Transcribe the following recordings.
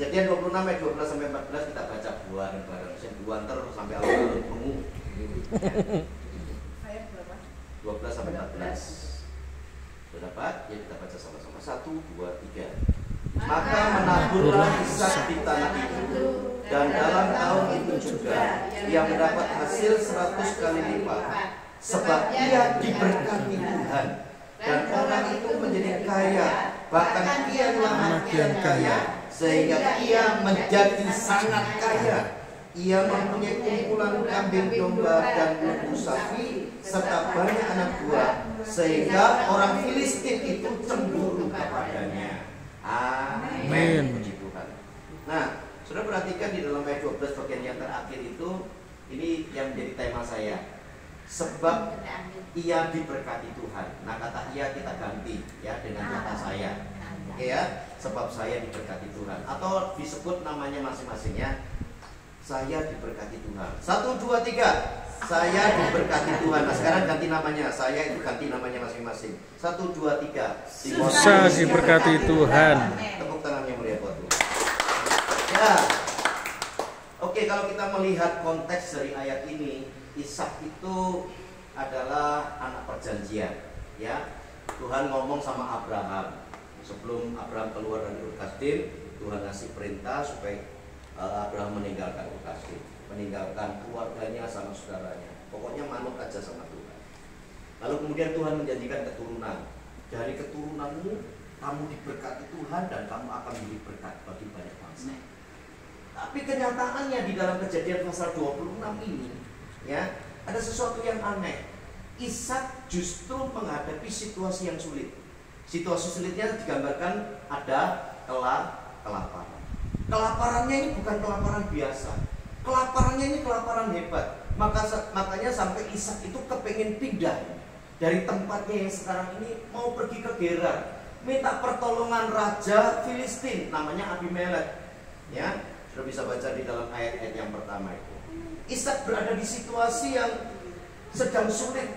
Kejadian 26 ayat 12 sampai 14 kita baca bareng-bareng. Saya buanter sampai alun-alun pengu. Ayat berapa? 12 sampai 14. Sudah dapat? Ya kita baca sama-sama. 1, 2, 3. Maka menaburlah Ishak di tanah itu, dan dalam tahun itu juga ia mendapat hasil 100 kali lipat, sebab ia diberkati Tuhan, dan orang itu menjadi kaya, bahkan ia makin kaya, sehingga ia menjadi sangat kaya. Ia mempunyai kumpulan kambing domba dan lembu sapi serta banyak anak buah, sehingga orang Filistin itu cemburu kepadanya. Amin. Puji Tuhan. Nah, sudah perhatikan di dalam ayat 12 bagian yang terakhir itu, ini yang menjadi tema saya. Sebab ia diberkati Tuhan. Nah, kata ia kita ganti ya dengan kata saya. Oke ya, sebab saya diberkati Tuhan. Atau disebut namanya masing-masingnya, saya diberkati Tuhan. 1, 2, 3. Saya diberkati Tuhan. Nah, sekarang ganti namanya. Saya itu ganti namanya masing-masing. 1, 2, 3. Susah diberkati Tuhan. Tepuk tangannya melihat waktu. Ya. Oke, kalau kita melihat konteks dari ayat ini, Ishak itu adalah anak perjanjian. Ya, Tuhan ngomong sama Abraham. Sebelum Abraham keluar dari Ur Kasdim, Tuhan ngasih perintah supaya Abraham meninggalkan Ur Kasdim, meninggalkan keluarganya sama saudaranya. Pokoknya manut aja sama Tuhan. Lalu kemudian Tuhan menjanjikan keturunan. Dari keturunanmu kamu diberkati Tuhan dan kamu akan menjadi berkat bagi banyak bangsa. Tapi kenyataannya di dalam Kejadian pasal 26 ini, ya, ada sesuatu yang aneh. Ishak justru menghadapi situasi yang sulit. Situasi sulitnya digambarkan ada kelaparan. Kelaparannya ini bukan kelaparan biasa. Kelaparannya ini kelaparan hebat. Makanya sampai Ishak itu kepengen pindah dari tempatnya yang sekarang ini, mau pergi ke Gerar, minta pertolongan raja Filistin namanya Abimelek. Ya, sudah bisa baca di dalam ayat-ayat yang pertama itu. Ishak berada di situasi yang sedang sulit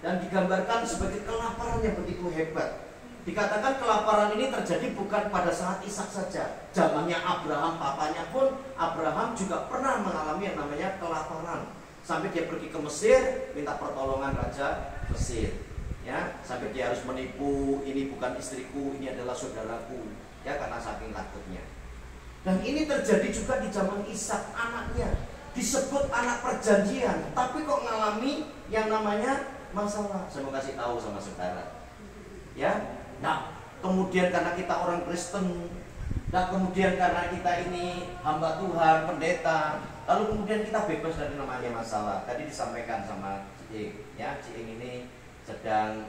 dan digambarkan sebagai kelaparan yang begitu hebat. Dikatakan kelaparan ini terjadi bukan pada saat Ishak saja. Zamannya Abraham, papanya pun Abraham juga pernah mengalami yang namanya kelaparan. Sampai dia pergi ke Mesir, minta pertolongan raja Mesir. Ya, sampai dia harus menipu, ini bukan istriku, ini adalah saudaraku. Ya, karena saking takutnya. Dan ini terjadi juga di zaman Ishak, anaknya. Disebut anak perjanjian, tapi kok ngalami yang namanya masalah. Saya mau kasih tahu sama saudara. Ya. Nah, kemudian karena kita orang Kristen, dan kemudian karena kita ini hamba Tuhan, pendeta, lalu kemudian kita bebas dari namanya masalah. Tadi disampaikan sama Ciing, ya, Ciing ini sedang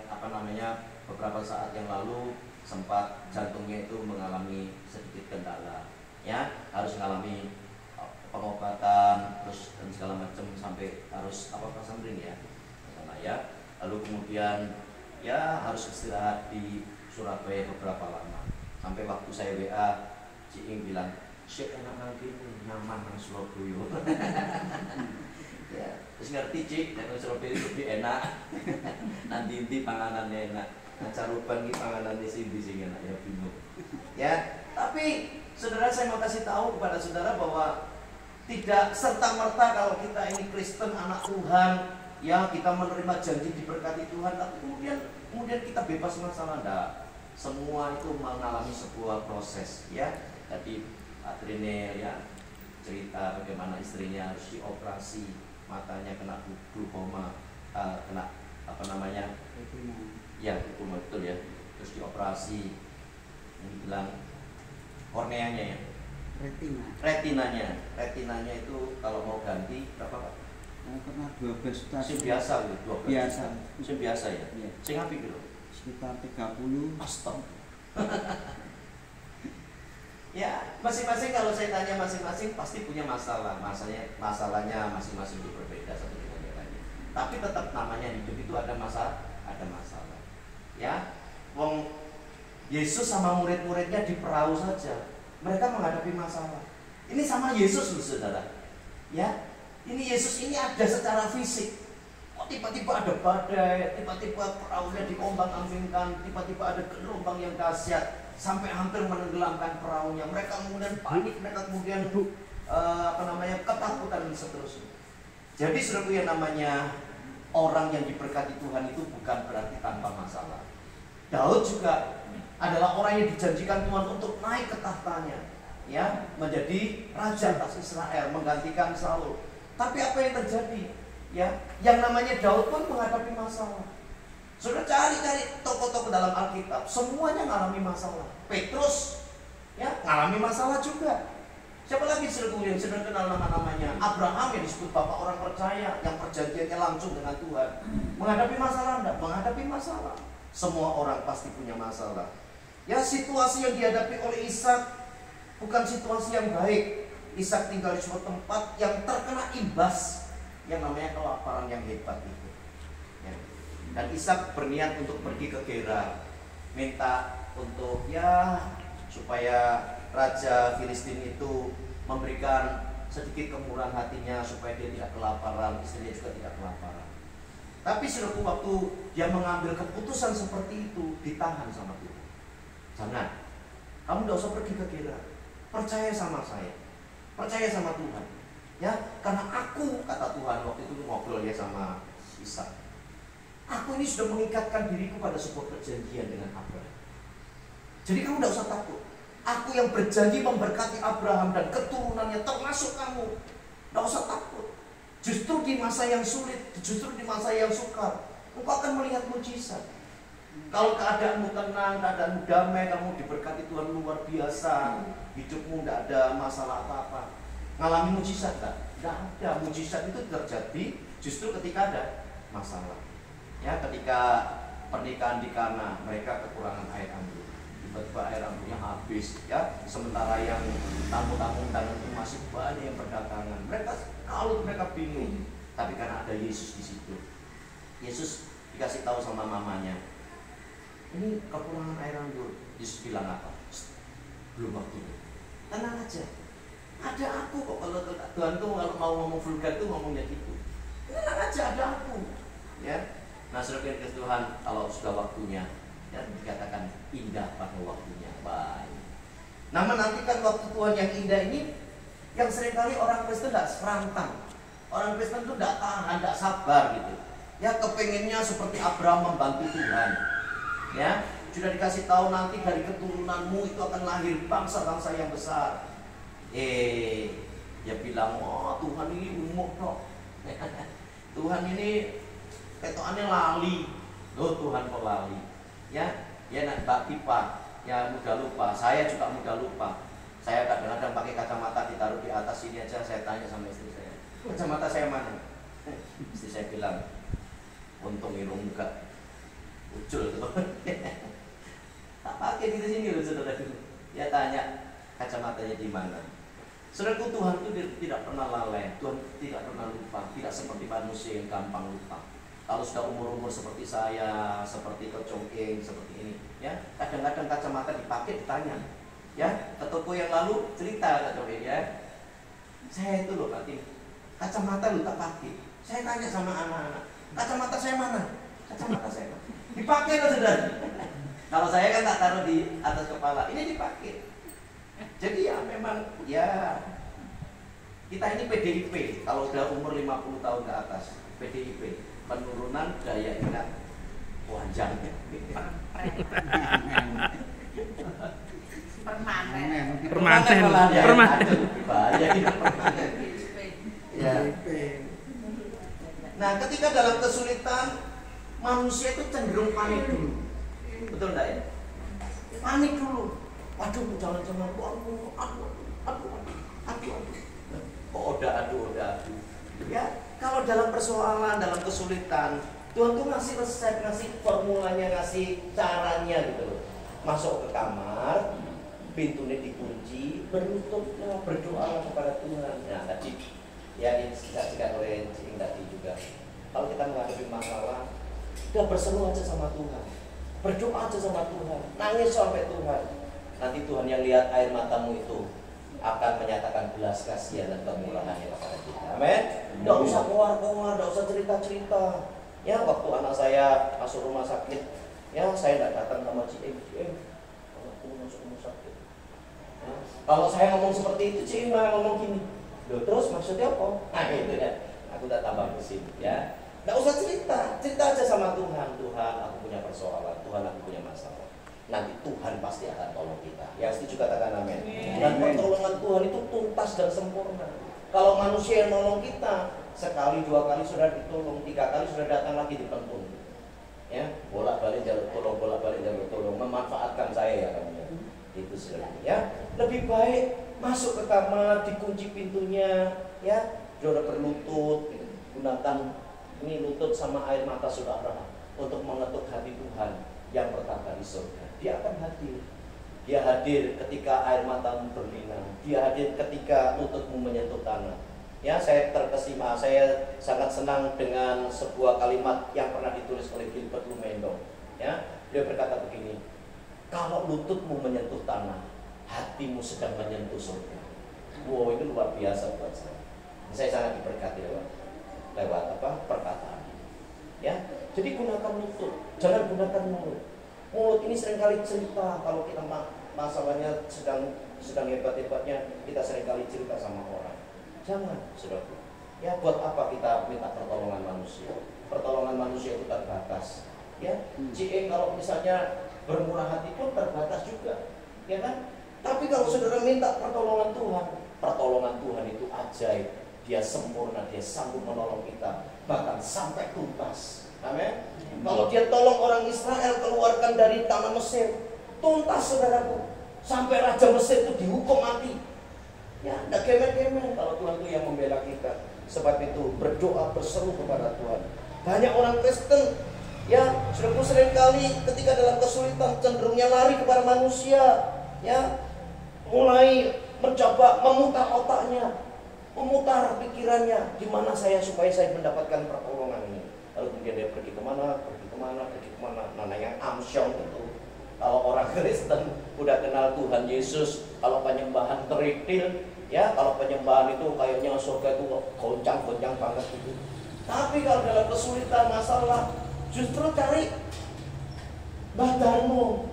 beberapa saat yang lalu sempat jantungnya itu mengalami sedikit kendala, ya, harus mengalami pengobatan terus dan segala macam sampai harus pasang ring ya, sana ya. Lalu kemudian ya harus istirahat di Surabaya beberapa lama. Sampai waktu saya WA, Ciing bilang, "Syek enak lagi nyaman nang Surabaya." Ya, terus ngerti Cik, nang Surabaya lebih enak. Nanti panganannya enak. Nah, caruban ki panganannya sing enak ya bingung. Ya, tapi saudara, saya mau kasih tahu kepada saudara bahwa tidak serta-merta kalau kita ini Kristen, anak Tuhan, ya kita menerima janji diberkati Tuhan, tapi kemudian kita bebas masalah. Enggak. Semua itu mengalami sebuah proses, ya. Tadi Adrine ya cerita bagaimana istrinya harus dioperasi, matanya kena glaukoma, kena ya glaukoma betul ya, terus dioperasi. Yang bilang korneanya ya, retinanya itu kalau mau ganti berapa Pak? Pernah 12 juta. Sing biasa gitu, 12 biasa. Sing biasa ya. Iya. Sing apik gitu. Sekitar 30. Astaga. Ya, masing-masing kalau saya tanya masing-masing pasti punya masalah. Masalahnya masing-masing itu berbeda satu dengan yang lainnya. Tapi tetap namanya hidup itu ada masalah. Ya, wong Yesus sama murid-muridnya di perahu saja, mereka menghadapi masalah. Ini sama Yesus loh saudara. Ya, ini Yesus ini ada secara fisik. Kok tiba-tiba ada badai, tiba-tiba perahunya diombang-ambingkan, tiba-tiba ada gelombang yang dahsyat. sampai hampir menenggelamkan perahunya. Mereka kemudian panik, mereka kemudian ketakutan dan seterusnya. Jadi saudaraku, yang namanya orang yang diberkati Tuhan itu bukan berarti tanpa masalah. Daud juga adalah orang yang dijanjikan Tuhan untuk naik ke tahtanya, ya, menjadi raja atas Israel, menggantikan Saul. Tapi apa yang terjadi? Ya, yang namanya Daud pun menghadapi masalah. Sudah cari-cari tokoh-tokoh dalam Alkitab, semuanya mengalami masalah. Petrus, ya, mengalami masalah juga. Siapa lagi yang sudah kenal nama-namanya? Abraham yang disebut bapak orang percaya, yang perjanjiannya langsung dengan Tuhan. Menghadapi masalah enggak? Menghadapi masalah. Semua orang pasti punya masalah. Ya, situasi yang dihadapi oleh Ishak bukan situasi yang baik. Ishak tinggal di suatu tempat yang terkena imbas yang namanya kelaparan yang hebat itu. Ya. Dan Ishak berniat untuk pergi ke Gerar, minta untuk supaya Raja Filistin itu memberikan sedikit kemurahan hatinya supaya dia tidak kelaparan, istrinya juga tidak kelaparan. Tapi saudaraku, waktu dia mengambil keputusan seperti itu, ditahan sama Tuhan. Jangan, kamu tidak usah pergi ke Gerar. Percaya sama saya, percaya sama Tuhan. Ya, karena aku, kata Tuhan waktu itu ngobrol ya sama Ishak, aku ini sudah mengikatkan diriku pada sebuah perjanjian dengan Abraham. Jadi kamu tidak usah takut. Aku yang berjanji memberkati Abraham dan keturunannya termasuk kamu. Tidak usah takut. Justru di masa yang sulit, justru di masa yang sukar, engkau akan melihat mujizat. Kalau keadaanmu tenang, keadaanmu damai, kamu diberkati Tuhan luar biasa, hidupmu tidak ada masalah apa-apa. Ngalami mujizat tak? Tidak ada. Mujizat itu terjadi justru ketika ada masalah. Ya, ketika pernikahan di Kana, mereka kekurangan air ambil. Tiba-tiba air ambilnya habis, ya. Sementara yang tamu-tamu undangan itu masih banyak yang berdatangan. Mereka bingung. Tapi karena ada Yesus di situ, Yesus dikasih tahu sama mamanya, ini kekurangan air anggur. Yesus bilang apa? Belum waktunya. Tenang aja. Ada aku kok. Kalau Tuhan tuh kalau mau ngomong vulgar tuh ngomongnya gitu. Tenang aja, ada aku. Ya. Nah, saudara Tuhan, kalau sudah waktunya, ya, dikatakan indah pada waktunya. Baik. Nah, menantikan waktu Tuhan yang indah ini, yang seringkali orang Kristen tidak serantang. Orang Kristen itu tidak tahan, tidak sabar gitu. Ya, kepengennya seperti Abraham membantu Tuhan. Ya, sudah dikasih tahu nanti dari keturunanmu itu akan lahir bangsa-bangsa yang besar. Dia bilang, oh Tuhan ini umur kok. Tuhan ini ketokannya lali. Loh, Tuhan kok lali? Ya nak Mbak Pipa, ya mudah lupa. Saya juga mudah lupa. Saya kadang-kadang pakai kacamata ditaruh di atas sini aja. Saya tanya sama istri saya, kacamata saya mana? Istri saya bilang, untung irung muka ucul tuh. Tak pakai di sini loh, saudara. Ya tanya kacamatanya di mana. Saudaraku, Tuhan itu tidak pernah lalai. Tuhan tidak pernah lupa. Tidak seperti manusia yang gampang lupa. Kalau sudah umur-umur seperti saya, seperti kecongking, seperti ini, ya kadang-kadang kacamata dipakai ditanya, ya ke toko yang lalu cerita kecongking, ya saya itu loh berarti kacamata lu tak pakai. Saya tanya sama anak-anak, kacamata saya mana? Kacamata saya mana? Dipakai loh, saudara. Kalau saya kan tak taruh di atas kepala, ini dipakai. Jadi ya memang ya kita ini PDIP. Kalau udah umur 50 tahun ke atas, PDIP, penurunan daya ingat panjangnya. Permanen. Ya. Nah, ketika dalam kesulitan, manusia itu cenderung panik dulu. Betul enggak ya? Panik dulu. Waduh, jangan-jangan aduh. Oh, aduh. Ya, kalau dalam persoalan, dalam kesulitan, Tuhan tuh ngasih resep, ngasih formulanya, ngasih caranya gitu loh. Masuk ke kamar, pintunya dikunci, berlututlah, berdoa kepada Tuhan. Nah, tadi ya disaksikan oleh Cing tadi juga. Kalau kita menghadapi masalah, udah berseru aja sama Tuhan, berdoa aja sama Tuhan, nangis sampai Tuhan. Nanti Tuhan yang lihat air matamu itu akan menyatakan belas kasihan dan kemurahannya kepada kita. Amin. Tidak usah keluar-keluar, tidak usah cerita-cerita. Ya, waktu anak saya masuk rumah sakit, ya saya tidak datang sama Cim. Anakku masuk Kalau saya ngomong seperti itu, Cing malah ngomong gini. Loh, terus maksudnya apa? Nah itu ya, aku udah tambah mesin ya. Nggak usah cerita aja sama Tuhan. Tuhan, aku punya persoalan, Tuhan aku punya masalah. Nanti Tuhan pasti akan tolong kita. Yang setuju katakan amin. Dan pertolongan Tuhan itu tuntas dan sempurna. Kalau manusia yang nolong kita, sekali, dua kali sudah ditolong, 3 kali sudah datang lagi dipentun. Ya, bolak-balik jalur tolong, memanfaatkan saya ya kamu ya. Itu sudah ya. Lebih baik masuk ke kamar, dikunci pintunya, ya, saudara berlutut, gunakan ini lutut sama air mata saudara untuk mengetuk hati Tuhan yang berkata di surga. Dia akan hadir. Dia hadir ketika air matamu berlinang. Dia hadir ketika lututmu menyentuh tanah. Ya, saya terkesima, saya sangat senang dengan sebuah kalimat yang pernah ditulis oleh Gilbert Lumendo. Ya, dia berkata begini, kalau lututmu menyentuh tanah, hatimu sedang menyentuh surga. Wow, itu luar biasa buat saya. Saya sangat diberkati lewat perkataan. Ya, jadi gunakan lutut, jangan gunakan mulut. Mulut ini seringkali cerita kalau kita masalahnya sedang hebat-hebatnya, kita seringkali cerita sama orang. Jangan, saudaraku. Ya, buat apa kita minta pertolongan manusia? Pertolongan manusia itu terbatas. Ya, kalau misalnya bermurah hati pun terbatas juga, ya kan? Tapi kalau saudara minta pertolongan Tuhan itu ajaib. Dia sempurna, dia sanggup menolong kita, bahkan sampai tuntas. Amin. Kalau dia tolong orang Israel keluarkan dari tanah Mesir, tuntas saudaraku, sampai raja Mesir itu dihukum mati. Ya, tidak kemen-kemen kalau Tuhan itu yang membela kita. Sebab itu berdoa, berseru kepada Tuhan. Banyak orang Kristen, ya, saudaraku, seringkali ketika dalam kesulitan cenderungnya lari kepada manusia, ya, mulai mencoba memutar otaknya, memutar pikirannya, gimana supaya saya mendapatkan pertolongan ini. Lalu kemudian dia pergi kemana. Nah, yang Amsyong itu, kalau orang Kristen udah kenal Tuhan Yesus, kalau penyembahan teritil, ya, kalau penyembahan itu kayaknya surga itu goncang banget gitu. Tapi kalau dalam kesulitan masalah, justru cari Darmo.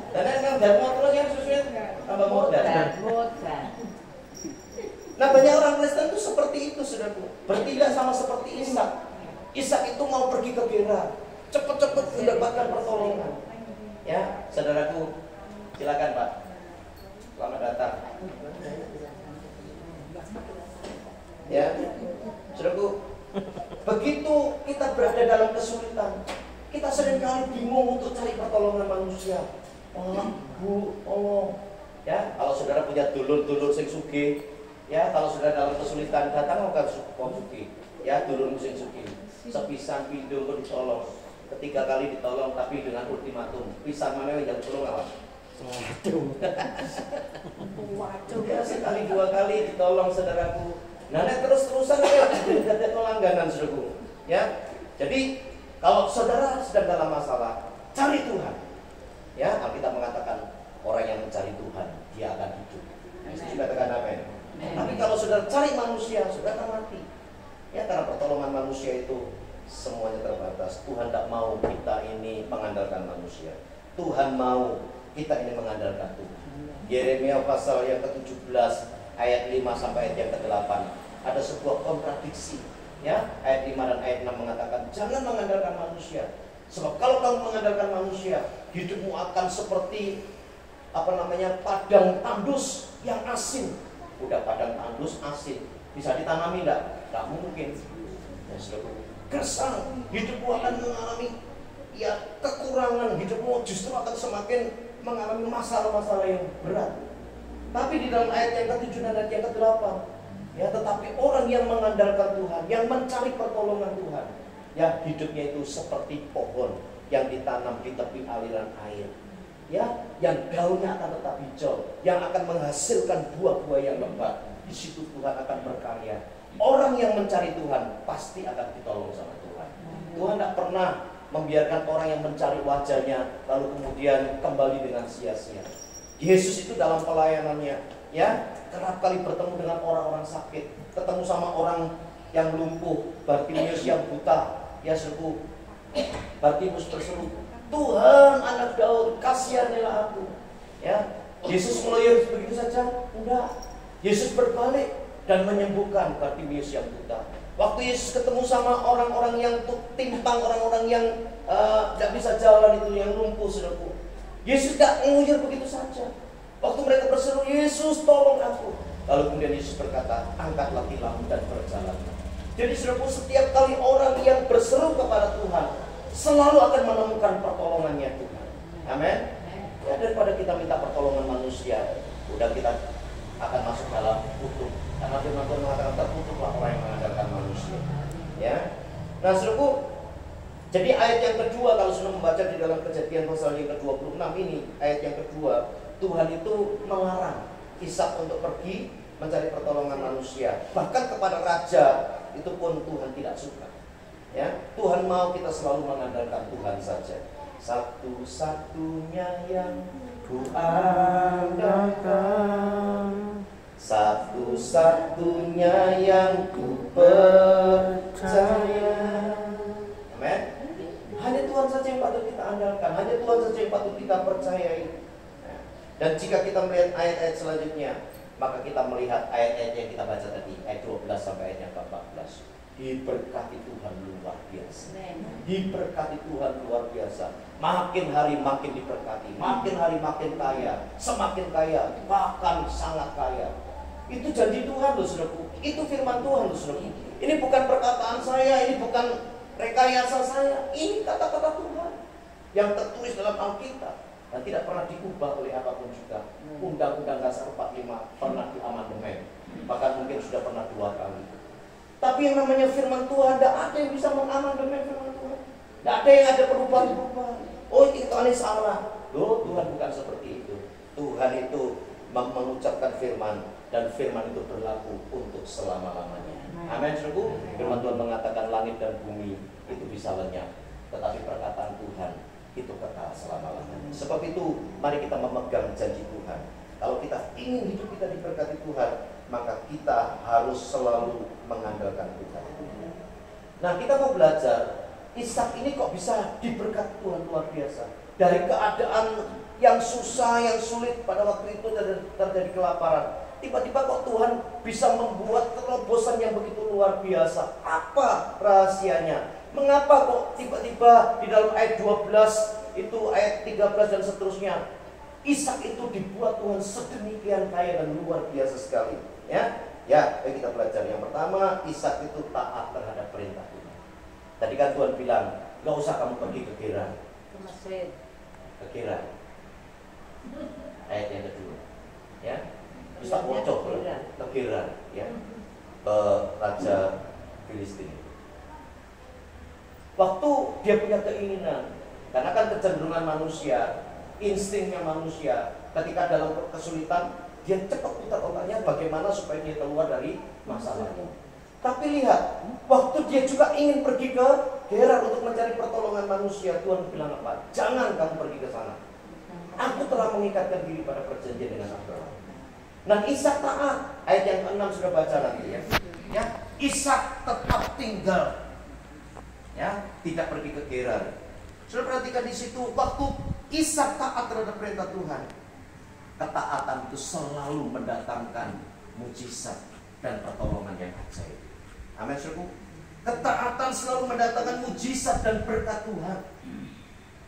Karena kan Darmo terus yang susunya tambah modal. Nah, banyak orang Kristen itu seperti itu, saudaraku. Bertindak sama seperti Ishak. Ishak itu mau pergi ke Gerar, cepat-cepat mendapatkan pertolongan. Ya, saudaraku, silakan Pak. Selamat datang. Ya, saudaraku, begitu kita berada dalam kesulitan, kita seringkali bingung untuk cari pertolongan manusia. Tolong. Ya, kalau saudara punya dulur-dulur sing sugih, ya, kalau saudara dalam kesulitan datang ke sugih, ya, dulurmu sing sugih. Sepisan pindho pun ditolong. 3 kali ditolong tapi dengan ultimatum. Pisan mana yang tolong awas. Waduh. Ya, sekali 2 kali ditolong saudaraku. Nah, terus-terusan ya ada langganan saudaraku. Ya. Jadi kalau saudara sedang dalam masalah, cari Tuhan. Ya, Alkitab mengatakan orang yang mencari Tuhan, dia akan hidup. Itu juga katakan amin. Tapi kalau saudara cari manusia, saudara akan mati. Ya, karena pertolongan manusia itu semuanya terbatas. Tuhan tidak mau kita ini mengandalkan manusia. Tuhan mau kita ini mengandalkan Tuhan. Yeremia pasal yang ke-17 ayat 5 sampai ayat yang ke-8 ada sebuah kontradiksi. Ya, ayat 5 dan ayat 6 mengatakan jangan mengandalkan manusia. Sebab kalau kamu mengandalkan manusia, hidupmu akan seperti padang tandus yang asin. Udah padang tandus asin, bisa ditanami enggak? Enggak mungkin. Ya, gersang, hidupmu akan mengalami kekurangan, hidupmu justru akan semakin mengalami masalah-masalah yang berat. Tapi di dalam ayat yang ke-7 dan ayat yang ke-8, ya, tetapi orang yang mengandalkan Tuhan, yang mencari pertolongan Tuhan, ya, hidupnya itu seperti pohon yang ditanam di tepi aliran air, ya, yang daunnya akan tetap hijau, yang akan menghasilkan buah-buah yang lebat. Di situ Tuhan akan berkarya. Orang yang mencari Tuhan pasti akan ditolong sama Tuhan. Tuhan tidak pernah membiarkan orang yang mencari wajahnya lalu kemudian kembali dengan sia-sia. Yesus itu dalam pelayanannya, ya, kerap kali bertemu dengan orang-orang sakit, ketemu sama orang yang lumpuh, Bartimeus yang buta, ya seru. Bartimeus berseru, Tuhan anak Daud, kasihanilah aku. Ya, Yesus meloyor begitu saja? Enggak. Yesus berbalik dan menyembuhkan Bartimeus yang buta. Waktu Yesus ketemu sama orang-orang yang timpang, orang-orang yang tidak bisa jalan itu, yang lumpuh, saudaraku, Yesus tidak mengujar begitu saja. Waktu mereka berseru, Yesus tolong aku. Lalu kemudian Yesus berkata, angkatlah tilangmu dan berjalanlah. Jadi saudaraku, setiap kali orang yang berseru kepada Tuhan selalu akan menemukan pertolongannya Tuhan. Amin. Ya, daripada kita minta pertolongan manusia, udah kita akan masuk dalam kutuk. Karena firman Tuhan mengatakan terkutuklah orang yang mengandalkan manusia. Ya. Nah, saudaraku, jadi ayat yang kedua kalau sudah membaca di dalam Kejadian pasal yang ke-26 ini, ayat yang kedua, Tuhan itu melarang Ishak untuk pergi mencari pertolongan manusia. Bahkan kepada raja itu pun Tuhan tidak suka. Ya, Tuhan mau kita selalu mengandalkan Tuhan saja. Satu-satunya yang kuandalkan, satu-satunya yang ku percaya. Amin. Hanya Tuhan saja yang patut kita andalkan, hanya Tuhan saja yang patut kita percayai. Dan jika kita melihat ayat-ayat selanjutnya, maka kita melihat ayat-ayat yang kita baca tadi, ayat 12 sampai ayat yang ke-14. Diberkati Tuhan luar biasa. Diberkati Tuhan luar biasa. Makin hari makin diberkati, makin hari makin kaya, semakin kaya, bahkan sangat kaya. Itu janji Tuhan loh, saudaraku. Itu firman Tuhan loh, saudaraku. Ini bukan perkataan saya, ini bukan rekayasa saya. Ini kata-kata Tuhan yang tertulis dalam Alkitab dan tidak pernah diubah oleh apapun juga. Undang-Undang Dasar 45 pernah diamandemen, bahkan mungkin sudah pernah 2 kali. Tapi yang namanya firman Tuhan, tidak ada yang bisa mengamandemen firman Tuhan. Tidak ada yang ada perubahan-perubahan. Oh, itu aneh salah. Loh, Tuhan bukan seperti itu. Tuhan itu mengucapkan firman, dan firman itu berlaku untuk selama-lamanya. Amin, saudaraku. Firman Tuhan mengatakan langit dan bumi itu bisa lenyap, tetapi perkataan Tuhan itu kekal selama-lamanya. Sebab itu, mari kita memegang janji Tuhan. Kalau kita ingin hidup kita diberkati Tuhan, maka kita harus selalu mengandalkan Tuhan. Nah, kita mau belajar, Ishak ini kok bisa diberkati Tuhan luar biasa. Dari keadaan yang susah, yang sulit pada waktu itu terjadi kelaparan, tiba-tiba kok Tuhan bisa membuat terobosan yang begitu luar biasa. Apa rahasianya? Mengapa kok tiba-tiba di dalam ayat 12 itu, ayat 13 dan seterusnya, Ishak itu dibuat Tuhan sedemikian kaya dan luar biasa sekali. Ya, ayo kita belajar. Yang pertama, Ishak itu taat terhadap perintah Tuhan. Tadi kan Tuhan bilang, gak usah kamu pergi ke Gerar. Ke Gerar. Ayat yang kedua. Ya, bisa bocor ke Gerar, ya, ke Raja Filistin. Waktu dia punya keinginan, karena kan kecenderungan manusia, instingnya manusia, ketika dalam kesulitan, dia cepat putar otaknya bagaimana supaya dia keluar dari masalahnya. Tapi lihat, waktu dia juga ingin pergi ke Gerar untuk mencari pertolongan manusia, Tuhan bilang apa? Jangan kamu pergi ke sana. Aku telah mengikatkan diri pada perjanjian dengan Abraham. Nah, Ishak taat. Ayat yang ke-6 sudah baca nanti ya. Ya, Ishak tetap tinggal. Ya, tidak pergi ke Gerar. Sudah perhatikan di situ, waktu Ishak taat terhadap perintah Tuhan, ketaatan itu selalu mendatangkan mujizat dan pertolongan yang ajaib. Amin, saudaraku. Ketaatan selalu mendatangkan mujizat dan berkat Tuhan.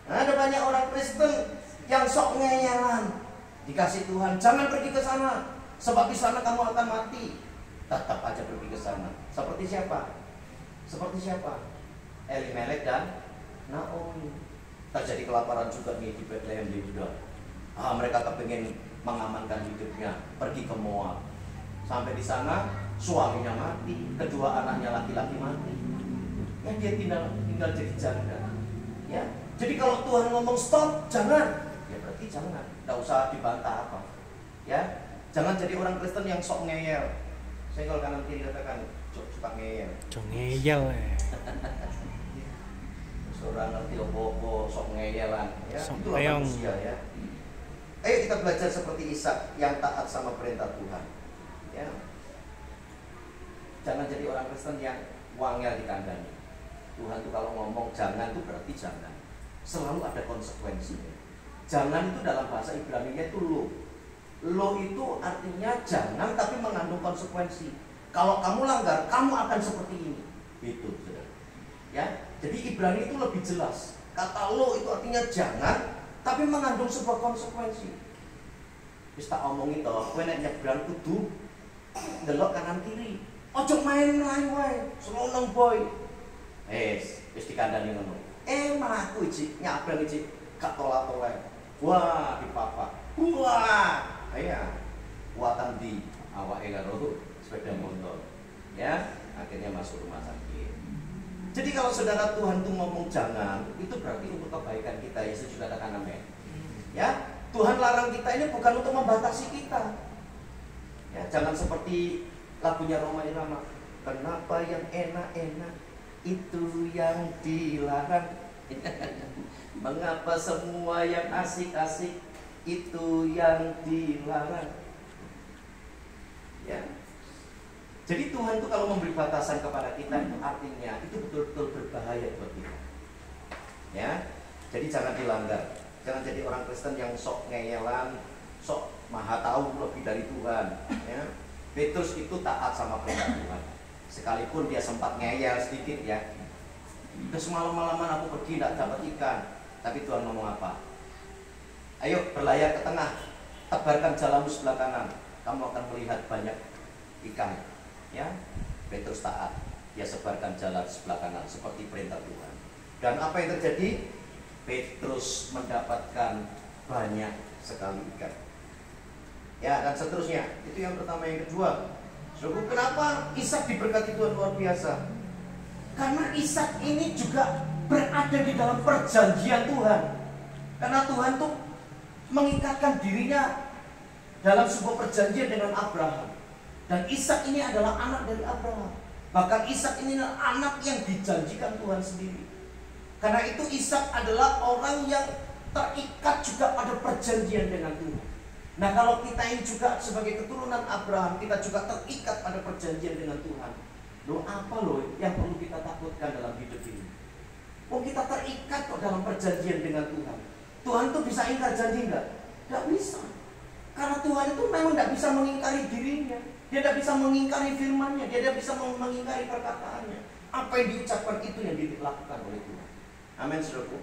Nah, ada banyak orang Kristen yang sok ngeyelan, dikasih Tuhan, jangan pergi ke sana, sebab di sana kamu akan mati. Tetap aja pergi ke sana. Seperti siapa? Seperti siapa? Elimelek dan Naomi. Terjadi kelaparan juga nih di Bethlehem di Yuda. Mereka kepingin mengamankan hidupnya, pergi ke Moab. Sampai di sana suaminya mati, kedua anaknya laki-laki mati. Ya, dia tinggal jadi janda. Ya, jadi kalau Tuhan ngomong stop, jangan. Ya berarti jangan. Tidak usah dibantah apa. Ya, jangan jadi orang Kristen yang sok ngeyel. Saya kalau kanan kiri katakan suka ngeyel. Ngeyel ya. Seorang ngerti opo-opo, sok ngeyelan, ya, sok itulah manusia ya. Ayo kita belajar seperti Ishak yang taat sama perintah Tuhan. Ya. jangan jadi orang Kristen yang wangel dikandani. Tuhan tuh kalau ngomong jangan tuh berarti jangan. Selalu ada konsekuensinya. Jangan itu dalam bahasa Ibrani-nya itu lo. Lo itu artinya jangan tapi mengandung konsekuensi. Kalau kamu langgar, kamu akan seperti ini. Itu, saudara. Ya, jadi Ibrani itu lebih jelas. Kata lo itu artinya jangan tapi mengandung sebuah konsekuensi. Wis tak omongi to, kowe nek nyebrang kudu ndelok kanan kiri. Ojo main mlayu wae, seneng boy. Wis dikandani ngono. Malah aku iki nyabrang iki gak tolak-tolak. Wah, dipapak. Wah, iya. Kuatan di awake karo sepeda motor. Ya, akhirnya masuk rumah sakit. Jadi kalau saudara Tuhan tuh ngomong jangan, itu berarti untuk kebaikan kita. Yesus juga katakan amin. Ya, Tuhan larang kita ini bukan untuk membatasi kita. Ya, jangan seperti lagunya Roma Irama. Kenapa yang enak-enak itu yang dilarang? Mengapa semua yang asik-asik itu yang dilarang? Ya. Jadi Tuhan itu kalau memberi batasan kepada kita itu artinya itu betul-betul berbahaya buat kita. Ya. Jadi jangan dilanggar. Jangan jadi orang Kristen yang sok ngeyelan, sok maha tahu lebih dari Tuhan. Ya. Petrus itu taat sama perintah Tuhan. Sekalipun dia sempat ngeyel sedikit ya. Terus malam-malaman aku pergi tidak dapat ikan. Tapi Tuhan ngomong apa? Ayo berlayar ke tengah, tebarkan jalamu sebelah kanan. Kamu akan melihat banyak ikan. Ya, Petrus taat. Dia sebarkan jalan sebelah kanan seperti perintah Tuhan. Dan apa yang terjadi? Petrus mendapatkan banyak sekali ikan. Ya, dan seterusnya. Itu yang pertama. Yang kedua, saudara, kenapa Ishak diberkati Tuhan luar biasa? Karena Ishak ini juga berada di dalam perjanjian Tuhan. Karena Tuhan tuh mengikatkan dirinya dalam sebuah perjanjian dengan Abraham. Dan Ishak ini adalah anak dari Abraham. Bahkan Ishak ini adalah anak yang dijanjikan Tuhan sendiri. Karena itu Ishak adalah orang yang terikat juga pada perjanjian dengan Tuhan. Nah, kalau kita ini juga sebagai keturunan Abraham, kita juga terikat pada perjanjian dengan Tuhan. Loh, apa loh yang perlu kita takutkan dalam hidup ini? Oh, kita terikat kok dalam perjanjian dengan Tuhan. Tuhan tuh bisa ingkar janji enggak? Tidak bisa. Karena Tuhan itu memang tidak bisa mengingkari dirinya. Dia tidak bisa mengingkari firman-Nya. Dia tidak bisa mengingkari perkataannya. Apa yang diucapkan itu yang dilakukan oleh Tuhan. Amin, saudaraku.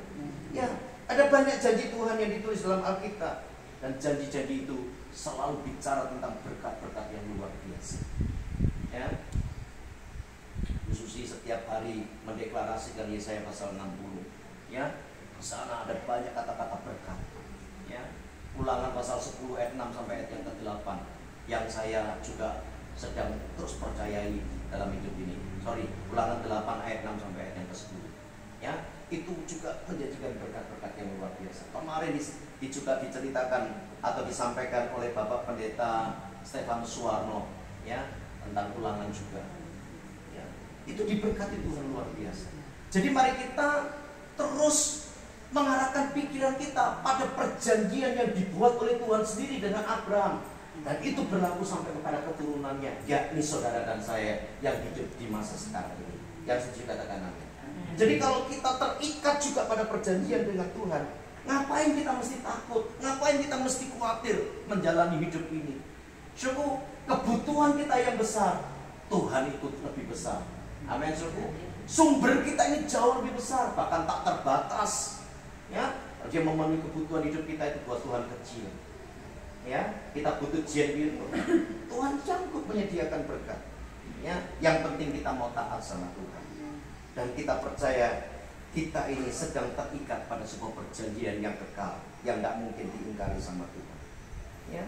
Ya, ada banyak janji Tuhan yang ditulis dalam Alkitab. Dan janji-janji itu selalu bicara tentang berkat-berkat yang luar biasa. Ya. Yesus setiap hari mendeklarasikan Yesaya pasal 60. Ya, di sana ada banyak kata-kata berkat. Ya. Ulangan pasal 10 ayat 6 sampai ayat yang ke-8 yang saya juga sedang terus percayai dalam hidup ini. Ulangan 8 ayat 6 sampai ayat yang ke-10. Ya, itu juga menjadikan berkat-berkat yang luar biasa. Kemarin juga diceritakan atau disampaikan oleh Bapak Pendeta Stefanus Suwarno, ya, tentang ulangan juga. Ya, itu diberkati Tuhan luar biasa. Jadi mari kita terus mengarahkan pikiran kita pada perjanjian yang dibuat oleh Tuhan sendiri dengan Abraham. Dan itu berlaku sampai kepada keturunannya, yakni saudara dan saya yang hidup di masa sekarang ini. Yang setuju katakan amin. Jadi kalau kita terikat juga pada perjanjian dengan Tuhan, ngapain kita mesti takut? Ngapain kita mesti khawatir menjalani hidup ini? Syukur, kebutuhan kita yang besar, Tuhan itu lebih besar. Amin, syukur. Sumber kita ini jauh lebih besar, bahkan tak terbatas. Ya, dia memenuhi kebutuhan hidup kita itu buat Tuhan kecil. Ya, kita butuh jen biru. Tuhan sanggup menyediakan berkat. Ya, yang penting kita mau taat sama Tuhan. Dan kita percaya kita ini sedang terikat pada sebuah perjanjian yang kekal, yang tidak mungkin diingkari sama Tuhan. Ya,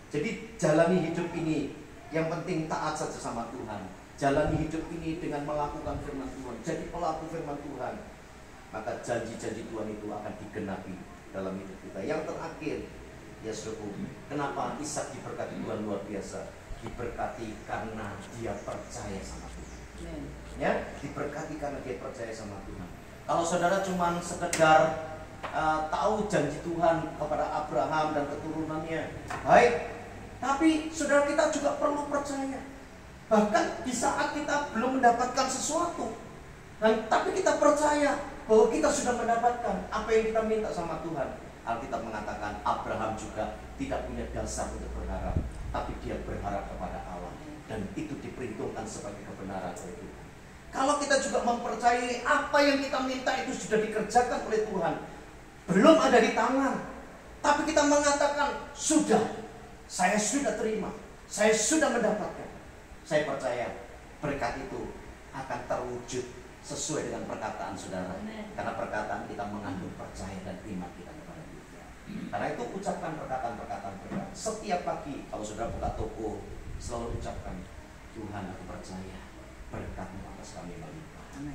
jadi jalani hidup ini, yang penting taat saja sama Tuhan. Jalani hidup ini dengan melakukan firman Tuhan, jadi pelaku firman Tuhan. Maka janji-janji Tuhan itu akan digenapi dalam hidup kita. Yang terakhir, ya saudara, kenapa Ishak diberkati Tuhan luar biasa? Diberkati karena dia percaya sama Tuhan. Ya, diberkati karena dia percaya sama Tuhan. Kalau saudara cuma sekedar tahu janji Tuhan kepada Abraham dan keturunannya, baik. Tapi saudara, kita juga perlu percaya Bahkan di saat kita belum mendapatkan sesuatu, tapi kita percaya bahwa kita sudah mendapatkan apa yang kita minta sama Tuhan. Alkitab mengatakan Abraham juga tidak punya dasar untuk berharap, tapi dia berharap kepada Allah, dan itu diperhitungkan sebagai kebenaran oleh Tuhan. Kalau kita juga mempercayai apa yang kita minta itu sudah dikerjakan oleh Tuhan, belum ada di tangan, tapi kita mengatakan sudah, saya sudah terima, saya sudah mendapatkan. Saya percaya berkat itu akan terwujud sesuai dengan perkataan saudara. Karena perkataan kita mengandung percaya dan iman kita kepada Dia. Karena itu ucapkan perkataan-perkataan berkat. Setiap pagi kalau saudara buka toko, selalu ucapkan, Tuhan aku percaya berkat-Mu atas kami.